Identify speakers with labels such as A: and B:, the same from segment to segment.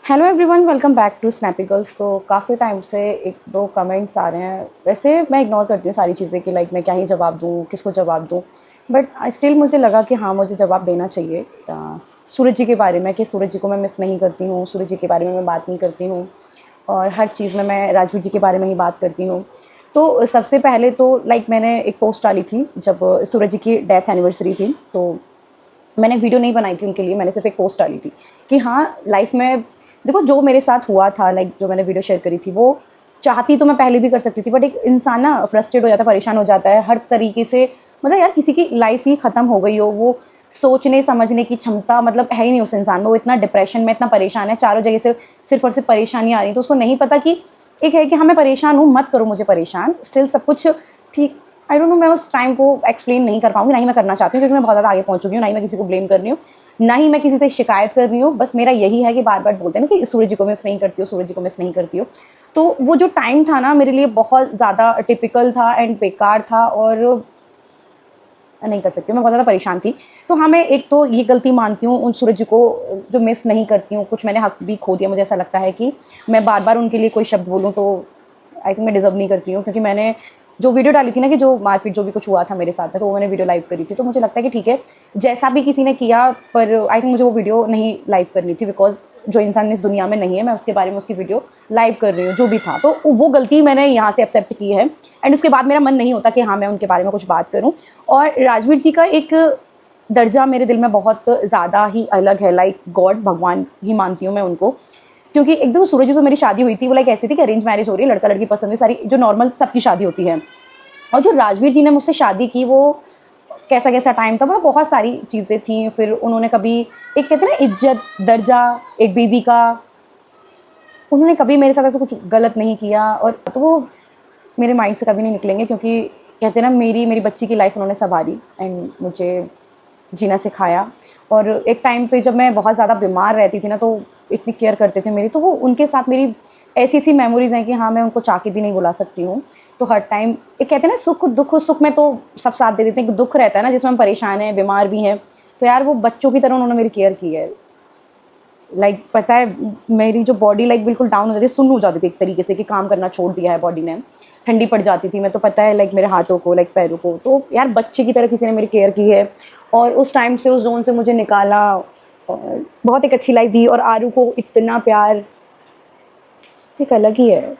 A: Hello everyone, welcome back to Snappy Girls. तो काफ़ी time से एक दो कमेंट्स आ रहे हैं। वैसे मैं इग्नोर करती हूँ सारी चीज़ें कि लाइक मैं क्या ही जवाब दूँ, किसको जवाब दूँ, बट स्टिल मुझे लगा कि हाँ, मुझे जवाब देना चाहिए। सूरज जी के बारे में कि सूरज जी को मैं मिस नहीं करती हूँ, सूरज जी के बारे में मैं बात नहीं करती हूँ और हर चीज़ में मैं राजवीर जी के बारे में ही बात करती हूँ। तो सबसे पहले तो लाइक मैंने एक पोस्ट डाली थी जब सूरज जी की डेथ एनिवर्सरी थी। तो मैंने वीडियो नहीं बनाई थी उनके लिए, मैंने सिर्फ एक पोस्ट डाली थी कि हाँ, लाइफ में देखो जो मेरे साथ हुआ था, लाइक जो मैंने वीडियो शेयर करी थी वो चाहती तो मैं पहले भी कर सकती थी, बट एक इंसान ना फ्रस्ट्रेट हो जाता है, परेशान हो जाता है हर तरीके से। मतलब यार, किसी की लाइफ ही ख़त्म हो गई हो, वो सोचने समझने की क्षमता मतलब है ही नहीं उस इंसान में। वो इतना डिप्रेशन में, इतना परेशान है, चारों जगह से सिर्फ और सिर्फ परेशानी आ रही है, तो उसको नहीं पता कि एक है कि हाँ मैं परेशान हूँ, मत करो मुझे परेशान, स्टिल सब कुछ ठीक। आई डोंट नो, मैं उस टाइम को एक्सप्लेन नहीं कर पाऊंगी, ना ही मैं करना चाहती हूँ, क्योंकि मैं बहुत ज़्यादा आगे पहुंच चुकी हूँ। ना ही मैं किसी को ब्लेम कर रही हूँ, ना ही मैं किसी से शिकायत कर रही हूँ। बस मेरा यही है कि बार बार बोलते हैं ना कि सूरज जी को मिस नहीं करती हो, सूरज जी को मिस नहीं करती हो। तो वो जो टाइम था ना मेरे लिए बहुत ज़्यादा टिपिकल था एंड बेकार था, और नहीं कर सकती हूँ, मैं बहुत ज़्यादा परेशान थी। तो हाँ, मैं एक तो ये गलती मानती हूँ उन सूरज जी को जो मिस नहीं करती हूँ। कुछ मैंने हक भी खो दिया। मुझे ऐसा लगता है कि मैं बार बार उनके लिए कोई शब्द बोलूँ तो आई थिंक मैं डिजर्व नहीं करती हूँ, क्योंकि मैंने जो वीडियो डाली थी ना कि जो मारपीट जो भी कुछ हुआ था मेरे साथ में, तो वो मैंने वीडियो लाइव करी थी। तो मुझे लगता है कि ठीक है, जैसा भी किसी ने किया, पर आई थिंक मुझे वो वीडियो नहीं लाइव करनी थी, बिकॉज जो इंसान इस दुनिया में नहीं है, मैं उसके बारे में उसकी वीडियो लाइव कर रही हूँ। जो भी था तो वो गलती मैंने यहाँ से एक्सेप्ट की है, एंड उसके बाद मेरा मन नहीं होता कि हाँ मैं उनके बारे में कुछ बात करूँ। और राजवीर जी का एक दर्जा मेरे दिल में बहुत ज़्यादा ही अलग है, लाइक गॉड, भगवान ही मानती हूँ मैं उनको। क्योंकि एकदम सूरज जी से मेरी शादी हुई थी, वो लाइक ऐसी थी कि अरेंज मैरिज हो रही है, लड़का लड़की पसंद हुई, सारी जो नॉर्मल सबकी शादी होती है। और जो राजवीर जी ने मुझसे शादी की, वो कैसा कैसा टाइम था, मतलब बहुत सारी चीज़ें थी। फिर उन्होंने कभी, एक कहते हैं ना इज्जत दर्जा एक बीवी का, उन्होंने कभी मेरे साथ ऐसा कुछ गलत नहीं किया, और तो वो मेरे माइंड से कभी नहीं निकलेंगे। क्योंकि कहते हैं ना, मेरी मेरी बच्ची की लाइफ उन्होंने संवारी एंड मुझे जीना सिखाया। और एक टाइम पे जब मैं बहुत ज़्यादा बीमार रहती थी ना, तो इतनी केयर करते थे मेरी, तो वो उनके साथ मेरी ऐसी ऐसी मेमोरीज हैं कि हाँ, मैं उनको चाह के भी नहीं बुला सकती हूँ। तो हर टाइम एक कहते हैं ना, सुख दुख, सुख में तो सब साथ दे देते हैं, दुख रहता है ना जिसमें हम परेशान हैं, बीमार भी हैं, तो यार वो बच्चों की तरह उन्होंने मेरी केयर की है। लाइक पता है, मेरी जो बॉडी लाइक बिल्कुल डाउन हो जाती थी, सुन्न हो जाती थी एक तरीके से कि काम करना छोड़ दिया है बॉडी ने, ठंडी पड़ जाती थी मैं, तो पता है लाइक मेरे हाथों को, लाइक पैरों को, तो यार बच्चे की तरह किसी ने मेरी केयर की है। और उस टाइम से, उस जोन से मुझे निकाला और बहुत एक अच्छी लाइफ दी। और आरू को इतना प्यार, एक अलग ही है।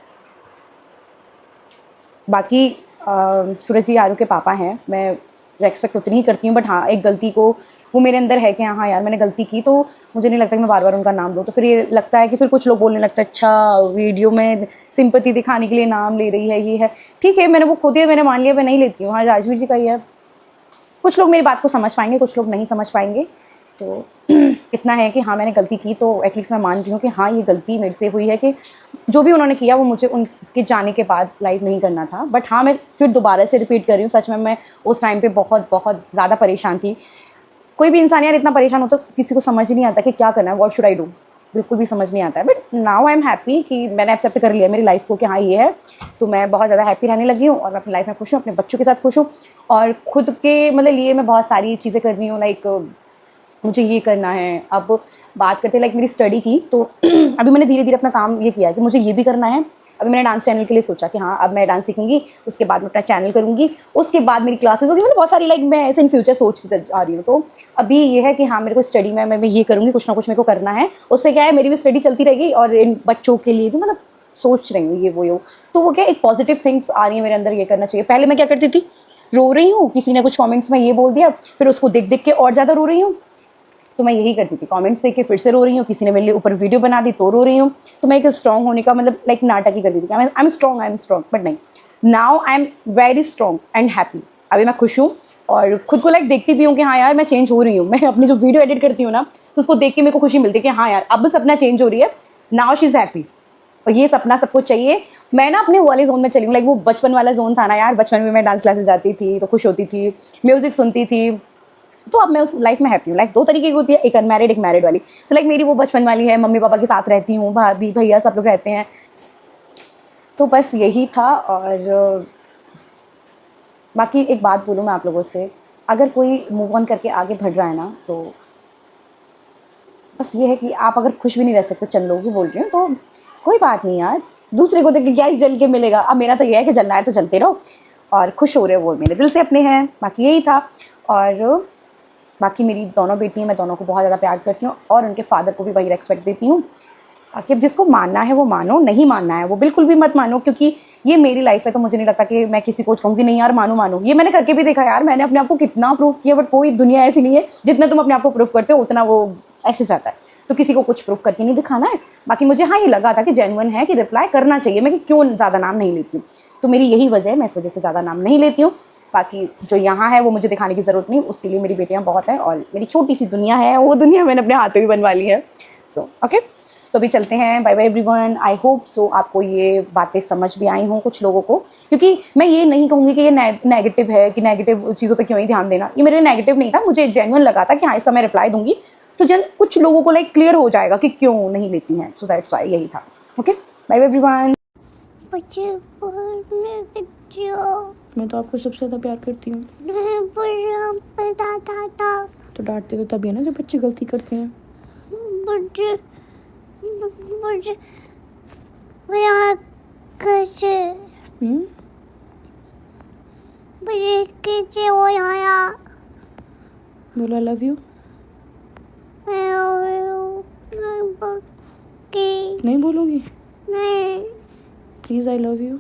A: बाकी सूरज जी आरू के पापा हैं, मैं रेस्पेक्ट उतनी ही करती हूँ, बट हाँ, एक गलती को वो मेरे अंदर है कि हाँ यार मैंने गलती की, तो मुझे नहीं लगता कि मैं बार बार उनका नाम लूँ। तो फिर ये लगता है कि फिर कुछ लोग बोलने लगता है, अच्छा वीडियो में सिंपैथी दिखाने के लिए नाम ले रही है, ये है, ठीक है, मैंने वो खुद ही मैंने मान लिया, मैं नहीं लेती हूँ। हाँ, राजवीर जी का ही है। कुछ लोग मेरी बात को समझ पाएंगे, कुछ लोग नहीं समझ पाएंगे। तो इतना है कि हाँ, मैंने गलती की, तो एटलीस्ट मैं मान रही हूँ कि हाँ, ये गलती मेरे से हुई है कि जो भी उन्होंने किया वो मुझे उनके जाने के बाद लाइव नहीं करना था। बट हाँ, मैं फिर दोबारा से रिपीट कर रही हूँ, सच में मैं उस टाइम पे बहुत बहुत ज़्यादा परेशान थी। कोई भी इंसान यार इतना परेशान हो तो किसी को समझ ही नहीं आता कि क्या करना है, व्हाट शुड आई डू, बिल्कुल भी समझ नहीं आता है। But now I am happy कि मैंने एक्सेप्ट कर लिया मेरी लाइफ को कि हाँ ये है। तो मैं बहुत ज़्यादा हैप्पी रहने लगी हूँ, और मैं अपनी लाइफ में खुश हूँ, अपने बच्चों के साथ खुश हूँ, और खुद के मतलब लिए मैं बहुत सारी चीज़ें कर रही हूँ। लाइक मुझे ये करना है। अब बात करते लाइक मेरी स्टडी की, तो अभी मैंने धीरे धीरे अपना काम ये किया है कि मुझे ये भी करना है। अभी मैंने डांस चैनल के लिए सोचा कि हाँ, अब मैं डांस सीखूंगी, उसके बाद मैं अपना चैनल करूँगी, उसके बाद मेरी क्लासेस होगी, मतलब बहुत सारी लाइक मैं ऐसे इन फ्यूचर सोचती आ रही हूँ। तो अभी ये है कि हाँ, मेरे को स्टडी में मैं ये करूँगी, कुछ ना कुछ मेरे को करना है। उससे क्या है, मेरी भी स्टडी चलती रहेगी और इन बच्चों के लिए भी मतलब सोच रही हूँ ये वो। तो वो क्या, एक पॉजिटिव थिंग्स आ रही है मेरे अंदर, ये करना चाहिए। पहले मैं क्या करती थी, रो रही हूँ, किसी ने कुछ कमेंट्स में ये बोल दिया, फिर उसको देख देख के और ज़्यादा रो रही हूँ। तो मैं यही करती थी, कमेंट्स देख के फिर से रो रही हूँ, किसी ने मेरे लिए ऊपर वीडियो बना दी तो रो रही हूँ। तो मैं एक स्ट्रॉन्ग होने का मतलब लाइक नाटक ही करती थी, I am strong, I am strong, but नहीं, now I am very strong and happy. अभी मैं खुश हूँ, और खुद को लाइक देखती भी हूँ कि हाँ यार, मैं चेंज हो रही हूँ। मैं अपनी जो वीडियो एडिट करती हूँ ना, तो उसको देख के मेरे को खुशी मिलती है कि हाँ यार, अब सपना चेंज हो रही है, नाउ शी इज़ हैप्पी। और ये सपना सबको चाहिए। मैं ना अपने वाले जोन में चली हूँ, लाइक वो बचपन वाला जोन था ना यार, बचपन में मैं डांस क्लासेस जाती थी तो खुश होती थी, म्यूजिक सुनती थी। तो अब मैं उस लाइफ में हैप्पी हूँ। लाइफ दो तरीके की होती है, एक अनमैरिड, एक मैरिड वाली। सो लाइक मेरी वो बचपन वाली है, मम्मी पापा के साथ रहती हूँ, भाभी भैया सब लोग रहते हैं। तो बस यही था। और बाकी एक बात बोलूँ मैं आप लोगों से, अगर कोई मूव ऑन करके आगे बढ़ रहा है ना, तो बस ये है कि आप अगर खुश भी नहीं रह सकते, चंद लोगों की बोल रही हूँ, तो कोई बात नहीं यार, दूसरे को देख के क्या ही जल के मिलेगा। अब मेरा तो ये है कि जलना है तो जलते रहो, और खुश हो रहे हो वो मेरे दिल से अपने हैं, बाकी यही था। और बाकी मेरी दोनों बेटी हैं, मैं दोनों को बहुत ज़्यादा प्यार करती हूँ और उनके फादर को भी वही रेस्पेक्ट देती हूँ। कि अब जिसको मानना है वो मानो, नहीं मानना है वो बिल्कुल भी मत मानो, क्योंकि ये मेरी लाइफ है। तो मुझे नहीं लगता कि मैं किसी को कहूँगी नहीं यार मानो मानो। ये मैंने करके भी देखा यार, मैंने अपने आप को कितना प्रूव किया, बट कोई दुनिया ऐसी नहीं है जितना तुम अपने आप को प्रूव करते हो उतना वो ऐसे जाता है। तो किसी को कुछ प्रूफ करके नहीं दिखाना है। बाकी मुझे हाँ ये लगा था कि जेन्युइन है कि रिप्लाई करना चाहिए, मैं कि क्यों ज़्यादा नाम नहीं लेती हूँ। तो मेरी यही वजह है, मैं इस वजह से ज़्यादा नाम नहीं लेती हूँ। बाकी जो यहाँ है वो मुझे दिखाने की ज़रूरत नहीं, उसके लिए मेरी बेटियाँ बहुत हैं और मेरी छोटी सी दुनिया है, वो दुनिया मैंने अपने हाथ पे भी बनवा ली है। सो ओके, तो अभी चलते हैं। Bye bye everyone. I hope so आपको ये बातें समझ भी आई हों कुछ लोगों को, क्योंकि मैं ये नहीं कहूँगी कि ये नेगेटिव है, कि नेगेटिव चीज़ों पे क्यों ही ध्यान देना। ये मेरे नेगेटिव नहीं था, मुझे जेन्युइन लगा था कि हाँ इसका मैं रिप्लाई दूंगी तो कुछ लोगों को लाइक क्लियर हो जाएगा कि क्यों नहीं लेती हैं। सो दैट्स वाई, यही था। Okay, bye bye everyone. मैं तो आपको सबसे ज़्यादा प्यार करती हूँ। तो डांटते तो तभी है ना जब बच्चे गलती करते हैं। बोलो आई लव यू। नहीं बोलोगी?
B: नहीं,
A: प्लीज़ आई लव यू।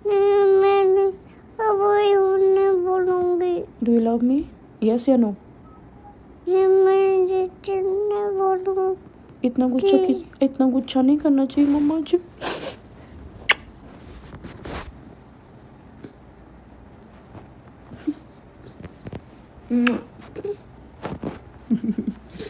B: मैं अब नहीं बोलूँगी।
A: Do you love me? Yes या नो?
B: ये मैं नहीं बोलूँ।
A: इतना गुस्सा नहीं करना चाहिए मम्मा जी।